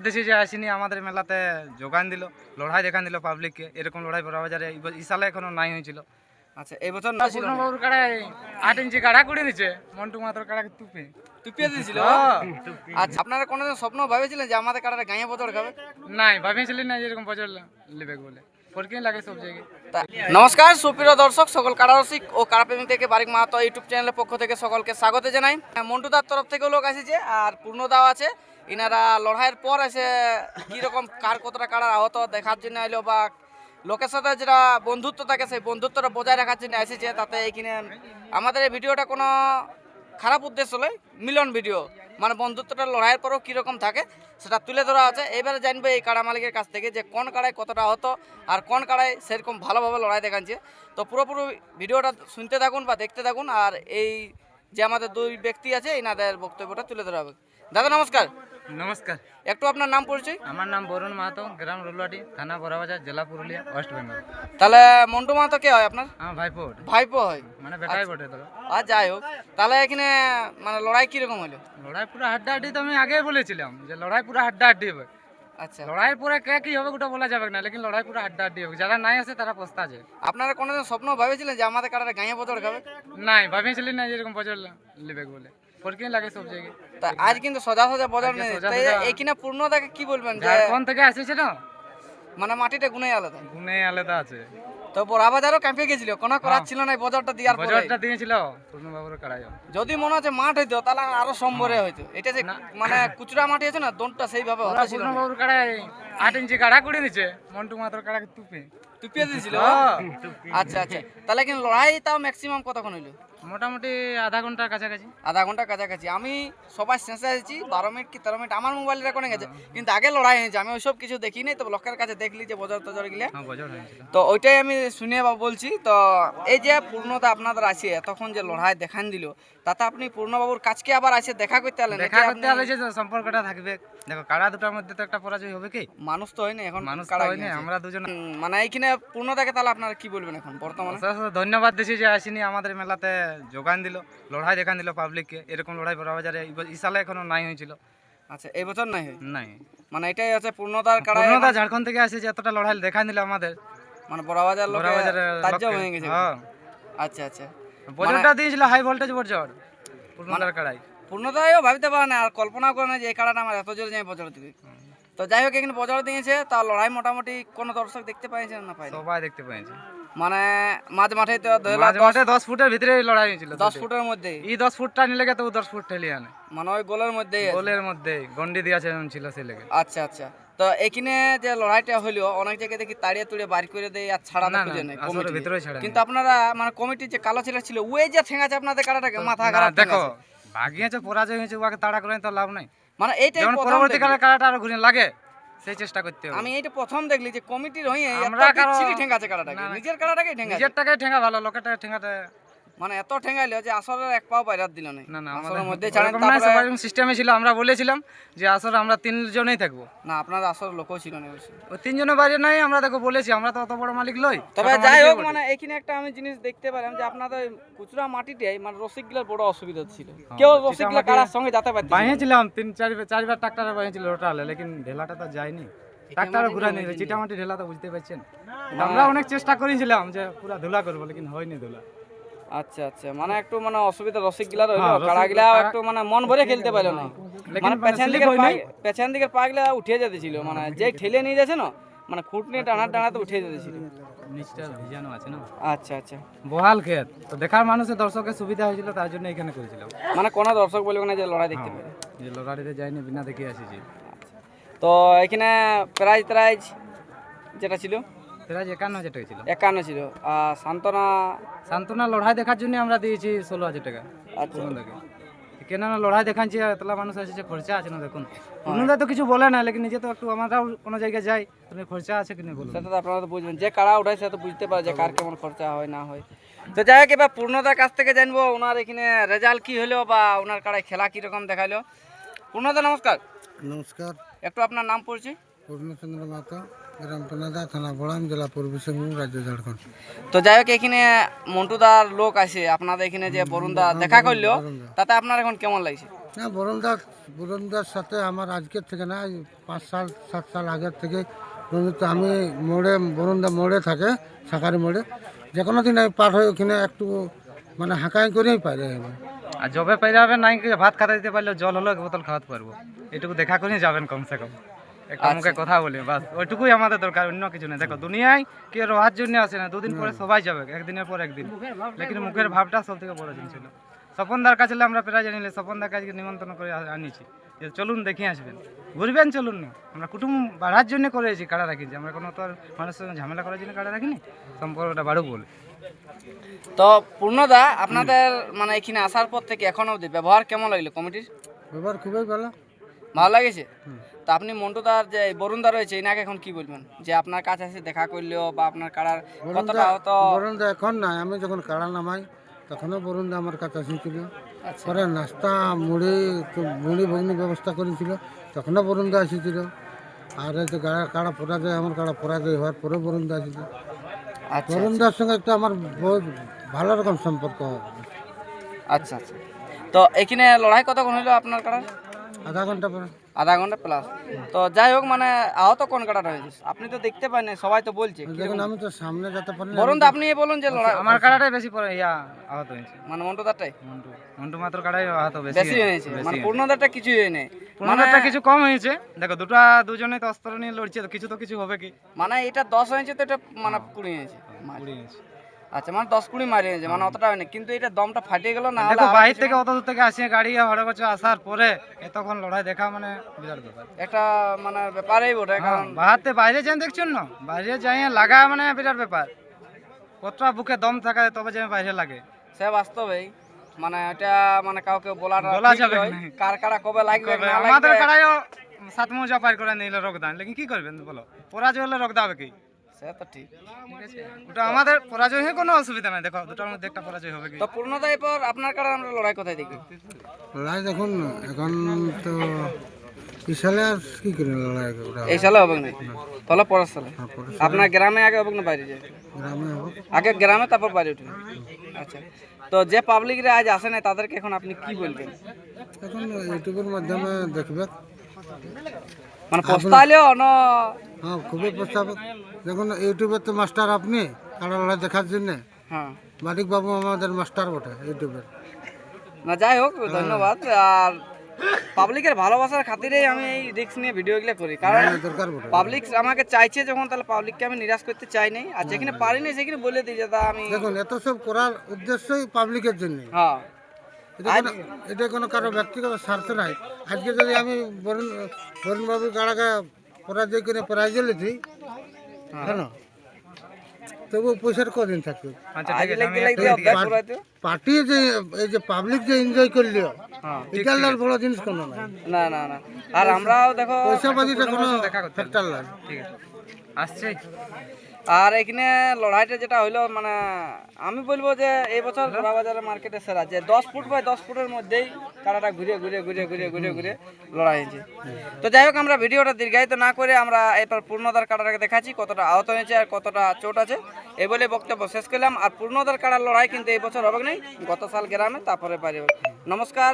দেশে যে আসেনি আমাদের মেলাতে যোগান দিল, লড়াই দেখান দিল পাবলিককে। এরকম লড়াই বড়বাজারে এই সালে এখনো নাই হয়েছিল। আচ্ছা, এই বছর না ছিল না? পূর্ণবাবুর কাড়ায় 8 ইঞ্চি কাড়া করে দিচ্ছে, মন্টু মাত্র কাড়াকে টুপিয়ে দিয়েছিল। আচ্ছা, আপনারা কোনোদিন স্বপ্ন ভেবেছিলেন যে আমাদের কাড়াটা গাঁয়ে বছর খাবে? নাই, ভাবিয়েছিলেন না এরকম বছর নেবে বলে। ফরকিং লাগে সব জায়গায়। নমস্কার সুপ্রিয় দর্শক, সকল কাড়ারসিক ও কাড়াপ্রেমী থেকে বারিক মাহাতো ইউটিউব চ্যানেলের পক্ষ থেকে সকলকে স্বাগত জানাই। মন্টুদার তরফ থেকেও লোক এসেছে আর পূর্ণদাও আছে। ইনারা লড়াইয়ের পর এসে কীরকম কার কতটা কাড়ার আহত দেখার জন্য এলো বা লোকের সাথে যেটা বন্ধুত্ব থাকে সেই বন্ধুত্বটা বজায় রাখার জন্য এসেছে। তাতে এইখানে আমাদের এই ভিডিওটা কোনো খারাপ উদ্দেশ্য নয়, মিলন ভিডিও, মানে বন্ধুত্বটা লড়াইয়ের পরেও কীরকম থাকে সেটা তুলে ধরা আছে। এবারে জানবে এই কাড়া মালিকের কাছ থেকে যে কোন কাড়ায় কতটা হতো আর কোন কাড়ায় সেরকম ভালোভাবে লড়াই দেখাচ্ছে। তো পুরোপুরি ভিডিওটা শুনতে থাকুন বা দেখতে থাকুন, আর এই যে আমাদের দুই ব্যক্তি আছে এনাদের বক্তব্যটা তুলে ধরা হবে। দাদা নমস্কার। নমস্কার। একটু আপনার নাম পরিচয়। আমার নাম বরুণ মাহাতো, গ্রাম রুলুয়াটি, থানা বড়বাজার, জেলা পুরুলিয়া, ওয়েস্ট বেঙ্গল। তাহলে মন্টু মাহাতো কে হয় আপনার? আমার ভাইপো। ভাইপো হয়, মানে বেটাই বটে তো। আর যাই হোক, তাহলে এখানে মানে লড়াই কিরকম হলো? লড়াই পুরো হাড্ডাহাড্ডি, তো আমি আগে বলেছিলাম যে লড়াই পুরো হাড্ডাহাড্ডি হবে। আচ্ছা, লড়াইয়ের পরে কে কি হবে ওটা বলা যাবে না, লেকিন লড়াই পুরো হাড্ডাহাড্ডি হবে। যারা নাই আছে তারা পস্তাছে। আপনারা কোনোদিন স্বপ্ন ভেবেছিলেন যে আমাদের কাড়াটা গাঁয়ে বছর খাবে? নাই, ভাবিয়েছিলেন না এরকম বছর নেবে বলে। ফরকিং লাগে সব জায়গায়। তা আজ কিন্তু সোজা সোজা বদল নেই। সোজা তাই সোজা। এইখানে পূর্ণতাকে কি বলবেন যে ঝাড়খণ্ড থেকে আসছে না, মানে মাটিটা গুনে আলাদা? গুনে আলাদা আছে। তো বড়াবাজারও ক্যাম্পে গেছিল, কোনো করার ছিল না বজারটা দেওয়ার পরে। বছরটা দিয়েছিল পূর্ণবাবুর কাড়াই। যদি মনে হচ্ছে মাঠ হইতো তাহলে আরো সম্ভরে হইতো। এটা যে মানে কুচরা মাটি আছে না, দোনটা সেইভাবে হতা ছিল না। পূর্ণবাবুর কাড়াই 8 ইঞ্চি কাড়া করে দিচ্ছে, মন্টু মাত্র কাড়াকে টুপিয়ে দিয়েছিল। আচ্ছা আচ্ছা, তাহলে কিন্তু লড়াই তাও ম্যাক্সিমাম কতক্ষণ হইলো? মোটামুটি আধা ঘন্টার কাছাকাছি। আধা ঘন্টার কাছাকাছি। আমি সবাই শেষে আছি 12 মিনিট কি 13 মিনিট, আমার মোবাইল রেকর্ডিং গেছে, কিন্তু আগে লড়াই হয়েছে। আমি ওইসব কিছু দেখি নাই, তবে লোকের কাছে দেখলি যে বজর টজর গিলে, বছর হয়েছিল। তো ওইটাই আমি শুনে বা বলছি। তো এই যে পূর্ণতা আপনাদের আছে এতক্ষণ যে লড়াই দেখান দিল, তাতে আপনি পূর্ণবাবুর কাছকে আবার আসে দেখা করতে আলেন? দেখা করতে হলে যে সম্পর্কটা থাকবে। দেখো কাড়া দুটার মধ্যে তো একটা পরাজয় হবে কি? মানুষ তো হয় না এখন, মানুষ তো কাড়া হয় না, কিনেছে। আমরা দুজন। মানে এইখানে পূর্ণতাকে তাহলে আপনারা কি বলবেন এখন বর্তমানে? ধন্যবাদ দিছি যে আসেনি আমাদের মেলাতে যোগান দিল, লড়াই দেখান দিল পাবলিককে। এরকম লড়াই বড়বাজারে এই সালে এখনো নাই হয়েছিল। আচ্ছা, এই বছর নাই হয়? নাই, মানে এটাই আছে পূর্ণতার কাড়া। পূর্ণতা ঝাড়খণ্ড থেকে আসে যে এতটা লড়াই দেখান দিল আমাদের, মানে বড়বাজার লোকে বড়বাজারের তাজ্জব লোককে। হয়ে গেছে। হ্যাঁ, আচ্ছা আচ্ছা, বছরটা দিয়েছিল হাই ভোল্টেজ বছর পূর্ণতার কাড়াই। পূর্ণতাও ভাবতে পারে না আর কল্পনাও করে না যে এই কাড়াটা আমার এত জোরে যায় বছর দিকে। তো যাই হোক, এখানে বছর দিয়েছে, তা লড়াই মোটামুটি কোনো দর্শক দেখতে পাইছেন না? পাই সবাই দেখতে পেয়েছে। মানে মাঝ মাঠে তো মাঝে 10 ফুটের ভিতরে লড়াই হয়েছিল। 10 ফুটের মধ্যে এই 10 ফুটটা নিলে তো 10 ফুট ঠেলি আনে, মানে ওই গোলের মধ্যেই আছে। গোলের মধ্যে গন্ডি দিয়েছে ছিল সেই লেগে। আচ্ছা আচ্ছা, তো এখানে যে লড়াইটা হলো অনেক জায়গায় দেখি তাড়িয়ে তুড়িয়ে বাড়ি করে দেয় আর ছাড়া না, খুঁজে নেয় আসলে কমিটি। ভিতরে ছাড়া কিন্তু আপনারা মানে কমিটির যে কালো ছেলে ছিল ওই যে ঠেঙাছে আপনাদের কাড়াটাকে, মাথা না, খারাপ দেখো ঠেঙাছে। ভাগিয়েছে, পরাজয় হয়েছে, ওকে তাড়া করে তো লাভ নাই। মানে এইটাই যেমন প্রথম পরবর্তীকালে দেখলি। কাড়াটা আরো ঘুরে লাগে সেই চেষ্টা করতে হবে। আমি এইটা প্রথম দেখলি যে কমিটির হয়ে আমরা কারো- ছিলি ঠেঙ্গাছে কাড়াটাকে, না, না। নিজের কাড়াটাকে ঠেঙ্গাছে। নিজের টাকায় ঠেঙ্গা ভালো, লোকেরটা ঠেঙ্গাতে মানে এত ঠেঙ্গাইলো যে আসরের এক পাও বাইরাত দিল না। না। না, আসরের মধ্যে আমাদের ছাড়েন, ওরকম নাই, তারপরে সবাই সিস্টেমে ছিল। আমরা বলেছিলাম যে আসলে আমরা 3 জনেই থাকবো। না, আপনার আসরের লোকও ছিল না অবশ্যই। ওই 3 জনের বাইরে নাই, আমরা দেখো বলেছি, আমরা তো অত বড় মালিক লই। তবে ছোট যাই মালিকই হোক, বটে। মানে এখানে একটা আমি জিনিস দেখতে পারলাম যে আপনাদের খুচরা মাটিটাই মানে রসিকগুলার বড় অসুবিধা ছিল। কেউ রসিকগুলা কারার সঙ্গে যেতে পারছে না। বাইয়েছিলাম 3-4 বার ট্রাক্টরে বাইয়েছিল রোটালে, লেকিন ঢেলাটা তো যায়নি। ট্রাক্টরে ঘুরা নিয়ে চিটামাটি ঢেলা তো বুঝতে পারছেন। আমরা অনেক চেষ্টা করেছিলাম যে পুরো ধুলা করবো, লেকিন হয়নি ধুলা। আচ্ছা আচ্ছা, মানে একটু মানে অসুবিধা রসিকগুলার হইলো, হ্যাঁ, কাড়াগুলা রসিকগুলা- একটু মানে মন ভরে খেলতে পারলো না। লেকিন মানে পেছন slip দিকের হয়নি। পেছন দিকের পাগুলা উঠে যেতেছিল, মানে যে ঠেলে নিয়ে যাচ্ছে না, মানে খুঁটনি টানাতে উঠে যেতেছিল। নিচটা ভিজানো আছে না। আচ্ছা আচ্ছা, বহাল ক্ষেত তো দেখার মানুষের দর্শকের সুবিধা হয়েছিল, তার জন্য এখানে করেছিলাম। মানে কোনো দর্শক বলবে না যে লড়াই দেখতে পারে। যে লড়াইতে যাইনি, বিনা দেখে আসিছি। তো এখানে প্রাইজ যেটা ছিল প্রায় 51,000 টাকা ছিল। 51 ছিল, আর সান্ত্বনা লড়াই দেখার জন্য আমরা দিয়েছি 16,000 টাকা। আচ্ছা পূর্ণদাকে কেন না লড়াই দেখাচ্ছি, এতলা মানুষ আসছে, খরচা আছে না। দেখুন পূর্ণদা তো কিছু বলে না, লেকিন নিজে তো একটু, আমরাও কোনো জায়গায় যাই, তুমি খরচা আছে কিনা বলুন। সেটা তো আপনারা তো বুঝবেন, যে কাড়া উঠায় সে তো বুঝতে পারে যে কার কেমন খরচা হয় না হয়। তো যাই হোক, এবার পূর্ণতার কাছ থেকে জানবো ওনার এখানে রেজাল্ট কি হলো বা ওনার কাড়ায় খেলা কিরকম দেখাইলো। পূর্ণদা নমস্কার। নমস্কার। একটু আপনার নাম পড়ছি। পূর্ণচন্দ্র মাহাতো, গ্রাম পেনাদা, থানা বড়াম, জেলা পূর্বী সিংভূম, রাজ্য ঝাড়খণ্ড। তো যাই হোক, এখানে মন্টুদার লোক আছে আপনাদের এখানে যে বরুণদা দেখা করলো, তাতে আপনার এখন কেমন লাগছে? না বরুণদার সাথে আমার আজকের থেকে না, এই 5-7 সাল আগের থেকে বরুণ আমি বরুণদা মোড়ে থাকে, সাকারি মোড়ে, যে কোনো দিন আমি পার হয়ে ওখানে একটু মানে হাঁকাই করেই পারি আমি। আর জবে পেয়ে যাবেন নাই কি ভাত খাতে দিতে পারলে জল হলো এক বোতল খাওয়াতে পারবো, এটুকু দেখা করে যাবেন কমসে কম, একটা মুখে কথা বলি বাস, ওইটুকুই আমাদের দরকার, অন্য কিছু নেই। দেখো দুনিয়ায় কেউ রোহার জন্য আসে না, দুদিন পরে সবাই যাবে, একদিনের পর একদিন, লেকিন মুখের ভাবটা সব থেকে বড় জিনিস ছিল। স্বপনদার কাছে আমরা প্রায় জানিলে স্বপনদার কাছে নিমন্ত্রণ করে আনিছি যে চলুন দেখে আসবেন, ঘুরবেন চলুন না, আমরা কুটুম বাড়ার জন্য করেছি কাড়া রাখিছি, আমরা কোনো তো আর মানুষের সঙ্গে ঝামেলা করার জন্য কাড়া রাখিনি, সম্পর্কটা বাড়ুক বলে। তো পূর্ণদা আপনাদের মানে এখানে আসার পর থেকে এখন অবধি ব্যবহার কেমন লাগলো কমিটির? ব্যবহার খুবই ভালো। ভালো লাগেছে? তো আপনি মন্টুদার যে বরুণদা রয়েছে এনাকে এখন কি বলবেন, যে আপনার কাছে এসে দেখা করলেও বা আপনার কাড়ার কতটা হতো? বরুণদা এখন নাই, আমি যখন কাড়া নামাই তখনও বরুণদা আমার কাছে এসেছিল। আচ্ছা। পরে নাস্তা মুড়ি ভগ্নি ব্যবস্থা করেছিল, তখনও বরুণদা এসেছিল। আর এই যে কাড়া পরাজয়, আমার কাড়া পরাজয় হওয়ার পরে বরুণদা এসেছিল। আচ্ছা বরুণদার সঙ্গে একটা আমার বহুত ভালো রকম সম্পর্ক। আচ্ছা আচ্ছা। তো এখানে লড়াই কতক্ষণ হইলো আপনার কাড়ার? আধা ঘন্টা পরে। আধা ঘন্টা প্লাস। তো যাই হোক, মানে আহত কোন কাড়াটা হয়েছে? আপনি তো দেখতে পান না, সবাই তো বলছে। দেখুন আমি তো সামনে যেতে পারি না। বরুণদা আপনি বলুন যে লড়াই আমার কাড়াটাই বেশি পরে আহত হয়েছে, মানে মন্টুদারটাই মন্টু মাত্র কাড়াই আহত বেশি হয়েছে, মানে পূর্ণদারটা কিছুই হয় নাই। পনেরোটা কিছু কম হয়েছে, দেখো দুজনে তো অস্ত্র নিয়ে লড়ছে, তো কিছু হবে কি, মানে এটা 10 হয়েছে, তো এটা মানে 20 হয়েছে। আচ্ছা, মানে 10-20 মারি হয়েছে, মানে অতটা হয়নি, কিন্তু এটা দমটা ফাটিয়ে গেল না হলে দেখো বাইরে থেকে অত দূর থেকে আসে গাড়ি হড়গচ আসার পরে তখন লড়াই দেখা মানে বিরাট ব্যাপার, একটা মানে ব্যাপারেই বটে। কারণ বাহাতে বাইরে যান দেখছেন না, বাইরে যাই লাগা মানে বিরাট ব্যাপার, কতটা বুকে দম থাকা তবে যে বাইরে লাগে, সে বাস্তবেই মানে এটা মানে কাউকে বলা বলা যাবে যাবে না। কার কারা কবে লাগবে না আমাদের লাগবে, কাড়াইও 7 মৌজা পার করে নিলে রক্তদান, লেকিন কি করবেন বলো, পরাজয় হলে রক্ত হবে কি, সে তো ঠিক। ওটা আমাদের পরাজয় হয়ে কোনো অসুবিধা নাই, দেখো দুটার মধ্যে একটা পরাজয় হবে কি। তো পূর্ণদা এরপর আপনার কারা আমরা লড়াই কোথায় দেখি? লড়াই দেখুন এখন তো এই সালে আর কি করে লড়াই ওটা এই সালে হবে না, তাহলে পরের সালে। পরে আপনার গ্রামে আগে হবে না বাইরে যায়? গ্রামে হবে। আগে গ্রামে তারপর বাইরে উঠবে। আচ্ছা, তো যে পাবলিকরা আজ আসে না তাদেরকে এখন আপনি কি বলবেন? এখন ইউটিউবের মাধ্যমে দেখবে। মানে পোস্তালেও না? হ্যাঁ খুবই প্রস্তাবক। দেখুন ইউটিউবে তো মাস্টার আপনি কাড়া লড়াই দেখার জন্য, হ্যাঁ, মালিক বাবু আমাদের মাস্টার বটে ইউটিউবের। না যাই হোক, ধন্যবাদ। আর পাবলিকের ভালোবাসার খাতিরেই আমি এই রিস্ক নিয়ে ভিডিওগুলো করি, কারণ দরকার বটে। পাবলিক আমাকে চাইছে যখন, তাহলে পাবলিককে আমি নিরাশ করতে চাই নাই, আর যেখানে পারি না সেখানে বলে দিই যে দা আমি। দেখুন এত সব করার উদ্দেশ্যই পাবলিকের জন্য, হ্যাঁ, এটা কোনো কারো ব্যক্তিগত স্বার্থ নাই। আজকে যদি আমি বরুণ বাবুর কাড়াকে পরাজয় করে পরাজয় লিখি কেন, তবু পয়সার কদিন থাকবে। আচ্ছা আজ ঠিক আছে, লাগতে আমি লাগতে অভ্যাস করাইতে। পার্টি যে এই যে পাবলিক যে এনজয় করলো, হ্যাঁ, এটা আর বড় জিনিস কোনো নাই। না না না, আর আমরাও দেখো পয়সাবাজিটা কোনো দেখা করতে হবে। ফ্যাক্টর নাই। ঠিক আছে আসছে। আর এখানে লড়াইটা যেটা হইলো, মানে আমি বলবো যে এই বছর বাজারের মার্কেটে সেরা, যে 10 ফুট বাই 10 ফুটের মধ্যেই কারাটা ঘুরে ঘুরে ঘুরে ঘুরে ঘুরে ঘুরে লড়াই হয়েছে। তো যাই হোক, আমরা ভিডিওটা দীর্ঘায়িত না করে আমরা এরপর পূর্ণদার কাড়াটাকে দেখাচ্ছি কতটা আহত হয়েছে আর কতটা চোট আছে, এই বলে বক্তব্য শেষ করলাম। আর পূর্ণদার কাড়ার লড়াই কিন্তু এই বছর হবে নাই, গত সাল গ্রামে, তারপরে পারি। নমস্কার।